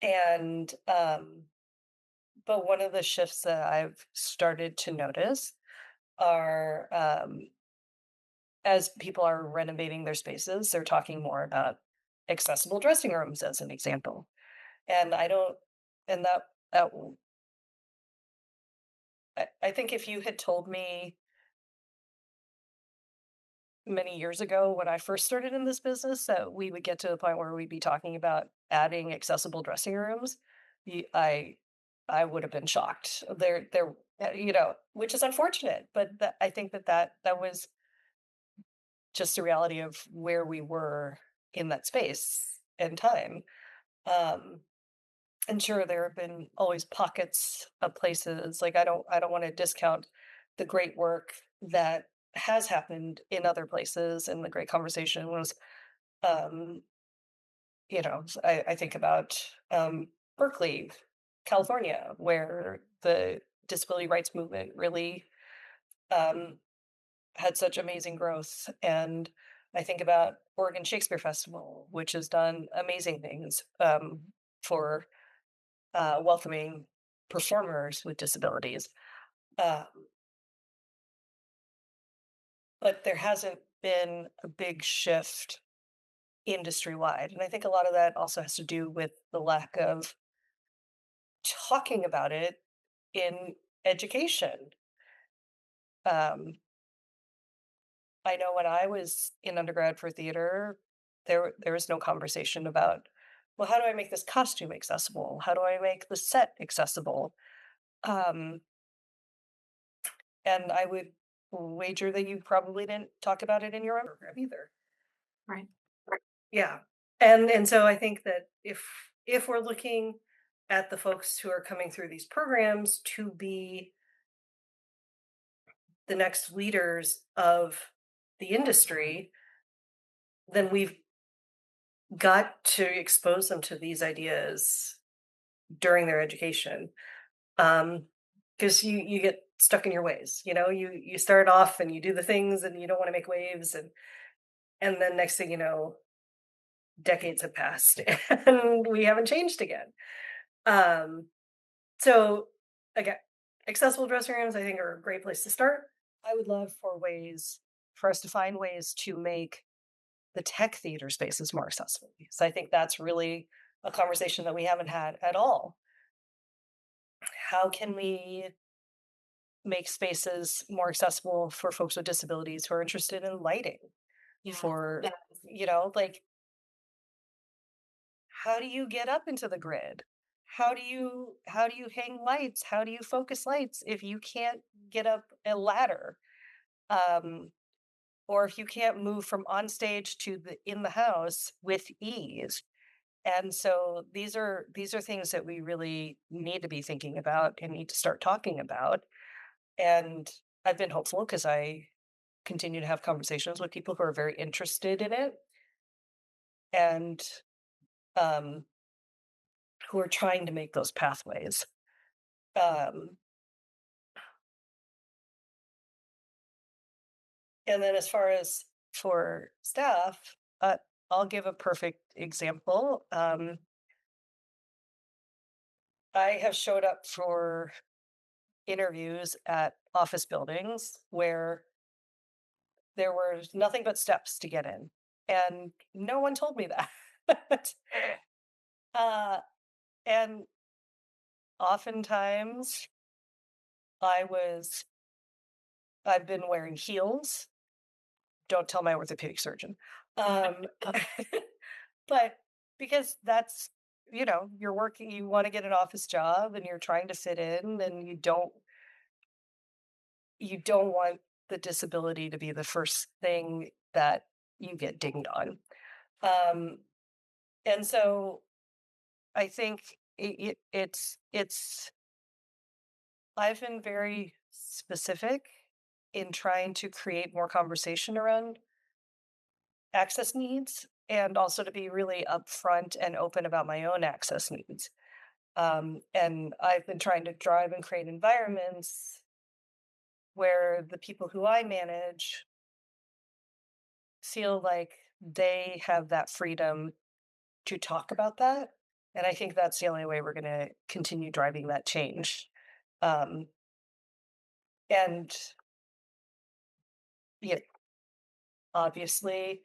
And but one of the shifts that I've started to notice are, as people are renovating their spaces, they're talking more about accessible dressing rooms as an example. And I don't, and that I think if you had told me many years ago when I first started in this business that we would get to the point where we'd be talking about adding accessible dressing rooms, y- I I would have been shocked. Which is unfortunate, but I think that was just the reality of where we were in that space and time. Um, and sure, there have been always pockets of places. Like I don't want to discount the great work that has happened in other places, and the great conversation was, um, I think about Berkeley, California, where the disability rights movement really um, had such amazing growth. And I think about Oregon Shakespeare Festival, which has done amazing things for welcoming performers with disabilities. Uh, but there hasn't been a big shift industry wide. And I think a lot of that also has to do with the lack of talking about it in education. Um, I know when I was in undergrad for theater, there was no conversation about, well, how do I make this costume accessible? How do I make the set accessible? Um, and I would wager that you probably didn't talk about it in your undergrad either. Right. Yeah. And so I think that if we're looking at the folks who are coming through these programs to be the next leaders of the industry, then we've got to expose them to these ideas during their education. Because you get stuck in your ways. You start off and you do the things and you don't want to make waves, and then next thing you know, decades have passed and we haven't changed again. Um, so again, accessible dressing rooms I think are a great place to start. I would love for us to find ways to make the tech theater spaces more accessible. So I think that's really a conversation that we haven't had at all. How can we make spaces more accessible for folks with disabilities who are interested in lighting? Yeah. For, Yeah. like, how do you get up into the grid? How do you hang lights? How do you focus lights if you can't get up a ladder? Um, or if you can't move from on stage to the in the house with ease. And so these are things that we really need to be thinking about and need to start talking about. And I've been hopeful because I continue to have conversations with people who are very interested in it and um, who are trying to make those pathways. Um, and then as far as for staff, I'll give a perfect example. I have showed up for interviews at office buildings where there were nothing but steps to get in, and no one told me that. uh, and oftentimes I was I've been wearing heels. Don't tell my orthopedic surgeon. Um, but because that's you're working, you want to get an office job, and you're trying to fit in, and you don't want the disability to be the first thing that you get dinged on. Um, and so I think it's I've been very specific in trying to create more conversation around access needs and also to be really upfront and open about my own access needs. And I've been trying to drive and create environments where the people who I manage feel like they have that freedom to talk about that. And I think that's the only way we're going to continue driving that change. Um, and yeah, obviously,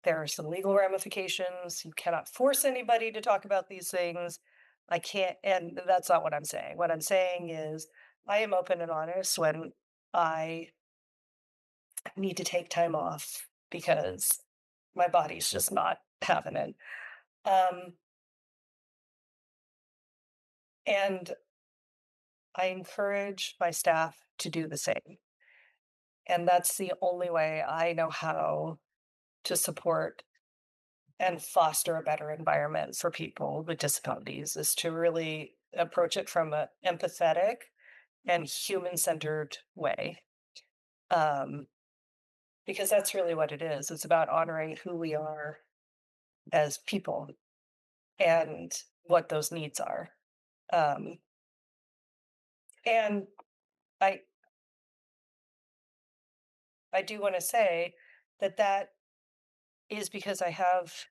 there are some legal ramifications. You cannot force anybody to talk about these things. I can't, and that's not what I'm saying. What I'm saying is, I am open and honest when I need to take time off because my body's just not having it. Um, and I encourage my staff to do the same. And that's the only way I know how to support and foster a better environment for people with disabilities is to really approach it from an empathetic and human-centered way. Um, because that's really what it is. It's about honoring who we are as people and what those needs are. Um, and I I do want to say that that is because I've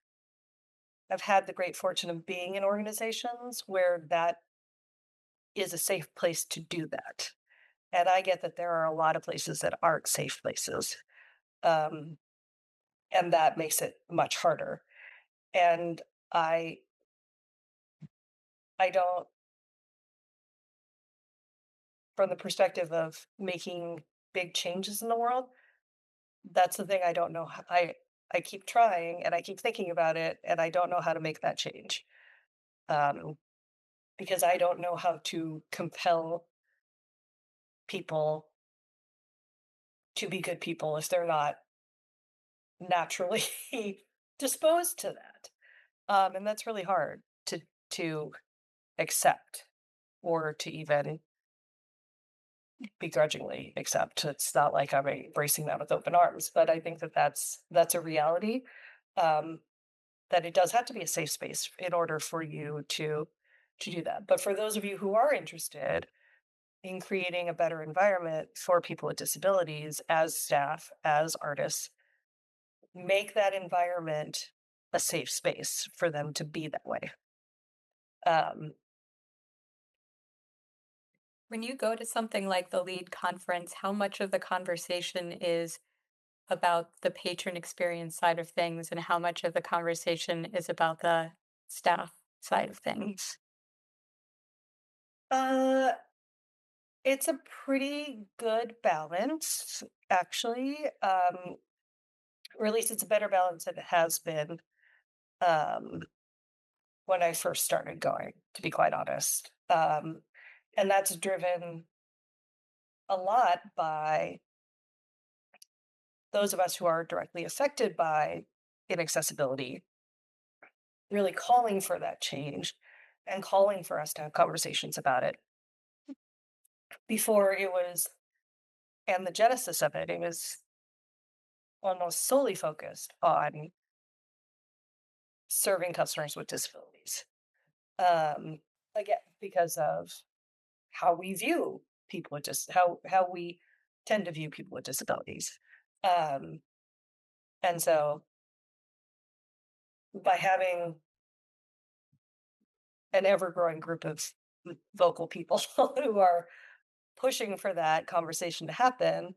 had the great fortune of being in organizations where that is a safe place to do that. And I get that there are a lot of places that aren't safe places. Um, and that makes it much harder. And I I don't from the perspective of making big changes in the world, that's the thing I don't know. I keep trying and I keep thinking about it and I don't know how to make that change. Um, because I don't know how to compel people to be good people if they're not naturally disposed to that. And that's really hard to accept or to even begrudgingly accept. It's not like I'm embracing that with open arms, but I think that that's a reality. Um, that it does have to be a safe space in order for you to do that. But for those of you who are interested in creating a better environment for people with disabilities as staff, as artists, make that environment a safe space for them to be that way. Um, When you go to something like the LEAD conference, how much of the conversation is about the patron experience side of things and how much of the conversation is about the staff side of things? Uh, it's a pretty good balance, actually. Or at least it's a better balance than it has been um, when I first started going, to be quite honest. And that's driven a lot by those of us who are directly affected by inaccessibility, really calling for that change and calling for us to have conversations about it. Before it was, and the genesis of it, it was almost solely focused on serving customers with disabilities. Um, again, because of how we view people with how we tend to view people with disabilities. Um, and so by having an ever-growing group of vocal people who are pushing for that conversation to happen,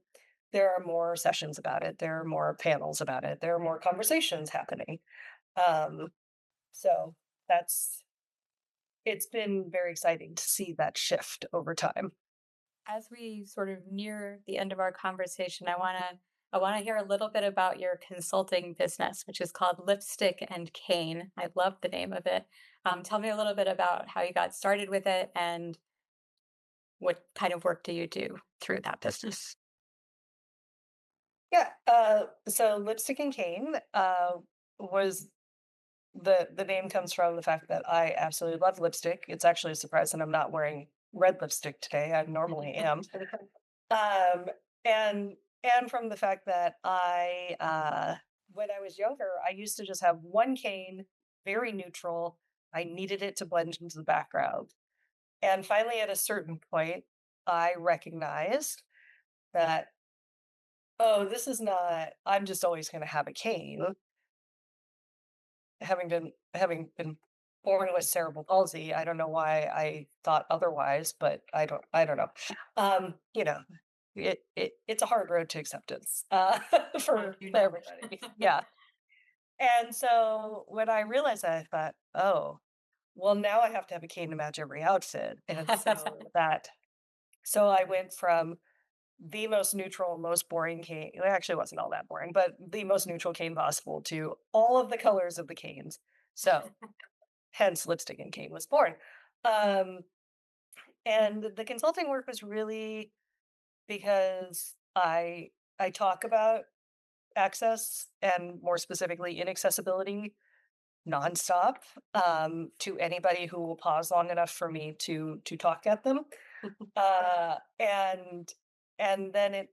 there are more sessions about it, there are more panels about it, there are more conversations happening. Um, so that's it's been very exciting to see that shift over time. As we sort of near the end of our conversation, I want to hear a little bit about your consulting business, which is called Lipstick and Cane. I love the name of it. Tell me a little bit about how you got started with it and what kind of work do you do through that business? Yeah, so Lipstick and Cane was the name comes from the fact that I absolutely love lipstick. It's actually a surprise that I'm not wearing red lipstick today. I normally am. Um, and and from the fact that when I was younger, I used to just have one cane, very neutral. I needed it to blend into the background. And finally, at a certain point, I recognized that, oh, this is not, I'm just always going to have a cane. Having been born with cerebral palsy, I don't know why I thought otherwise, but I don't know. You know, it's a hard road to acceptance, I for do know. everybody. Yeah. And so when I realized that, I thought, "Oh, well, now I have to have a cane to match every outfit." And so I went from the most neutral, most boring cane, it actually wasn't all that boring, but the most neutral cane possible to all of the colors of the canes. So hence Lipstick and Cane was born. Um, and the consulting work was really because I talk about access and more specifically inaccessibility nonstop, to anybody who will pause long enough for me to talk at them. Uh, and and then it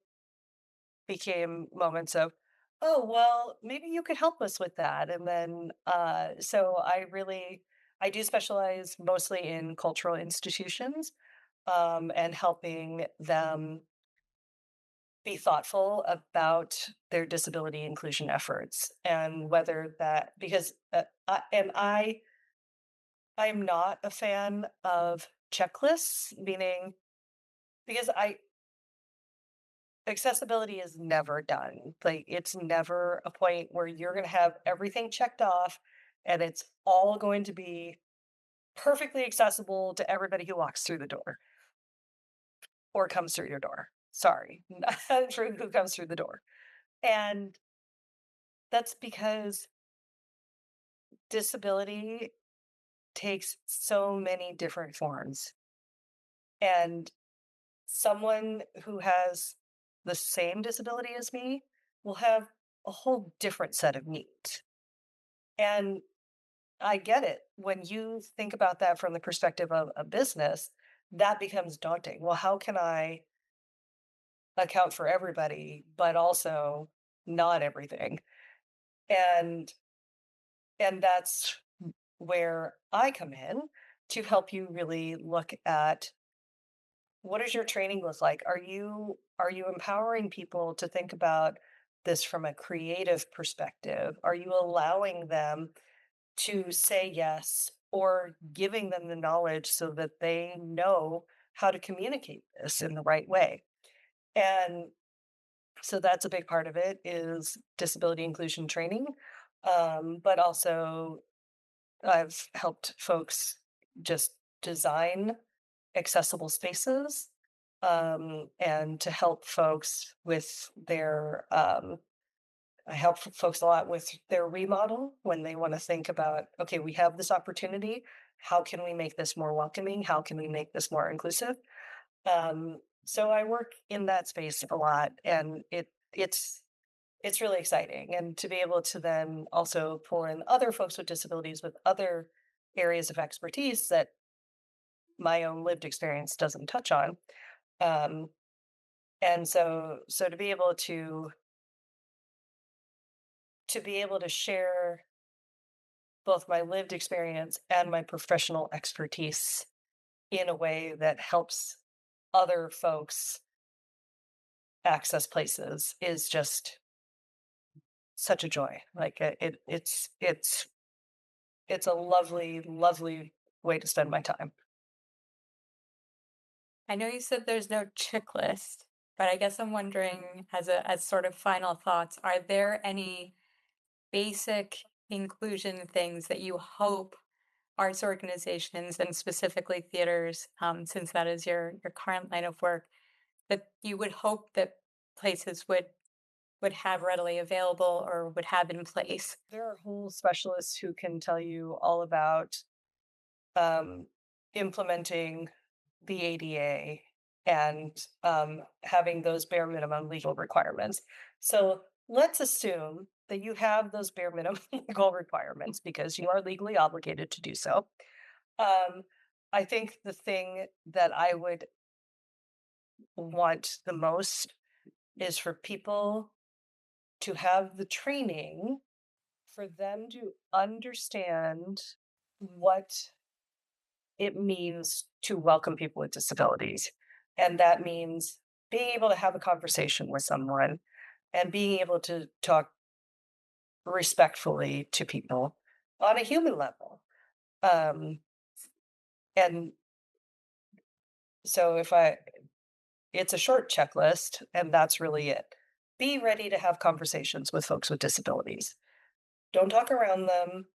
became moments of, oh well, maybe you could help us with that. And then so I do specialize mostly in cultural institutions, and helping them be thoughtful about their disability inclusion efforts and whether that because I'm not a fan of checklists, meaning because I accessibility is never done. Like it's never a point where you're going to have everything checked off and it's all going to be perfectly accessible to everybody who walks through the door or comes through your door. Sorry, not for who comes through the door. And that's because disability takes so many different forms. And someone who has the same disability as me will have a whole different set of needs. And I get it. When you think about that from the perspective of a business, that becomes daunting. Well, how can I account for everybody, but also not everything? And and that's where I come in to help you really look at what does your training look like? Are you empowering people to think about this from a creative perspective? Are you allowing them to say yes or giving them the knowledge so that they know how to communicate this in the right way? And So that's a big part of it is disability inclusion training. But also I've helped folks just design accessible spaces, and to help folks with their I help folks a lot with their remodel when they want to think about, okay, we have this opportunity. How can we make this more welcoming? How can we make this more inclusive? So I work in that space a lot, and it's really exciting. And to be able to then also pull in other folks with disabilities with other areas of expertise that my own lived experience doesn't touch on. Um, and so to be able to share both my lived experience and my professional expertise in a way that helps other folks access places is just such a joy. Like it's a lovely, lovely way to spend my time. I know you said there's no checklist, but I guess I'm wondering, as sort of final thoughts, are there any basic inclusion things that you hope arts organizations and specifically theaters, since that is your current line of work, that you would hope that places would have readily available or would have in place? There are whole specialists who can tell you all about um, implementing the ADA and having those bare minimum legal requirements. So let's assume that you have those bare minimum legal requirements because you are legally obligated to do so. Um, I think the thing that I would want the most is for people to have the training for them to understand what it means to welcome people with disabilities. And that means being able to have a conversation with someone and being able to talk respectfully to people on a human level. Um, and so it's a short checklist, and that's really it. Be ready to have conversations with folks with disabilities. Don't talk around them,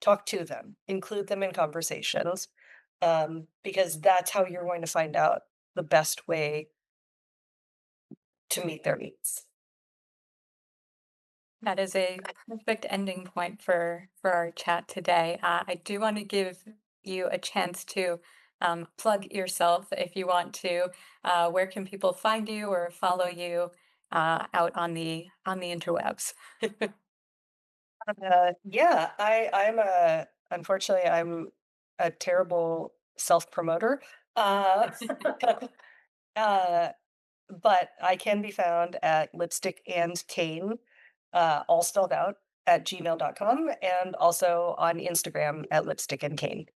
talk to them, include them in conversations, because that's how you're going to find out the best way to meet their needs. That is a perfect ending point for our chat today. I do want to give you a chance to plug yourself if you want to. Where can people find you or follow you out on the interwebs? Yeah, I'm a unfortunately I'm a terrible self promoter. Uh, uh, but I can be found at lipstick and cane, all spelled out at gmail.com and also on Instagram at lipstick and cane.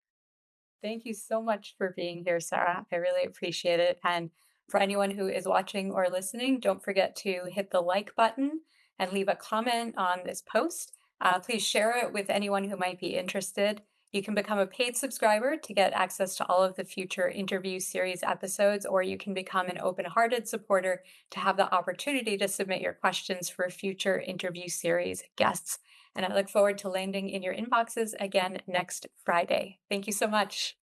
Thank you so much for being here, Sarah. I really appreciate it. And for anyone who is watching or listening, don't forget to hit the like button and leave a comment on this post. Please share it with anyone who might be interested. You can become a paid subscriber to get access to all of the future interview series episodes, or you can become an open hearted supporter to have the opportunity to submit your questions for future interview series guests. And I look forward to landing in your inboxes again next Friday. Thank you so much.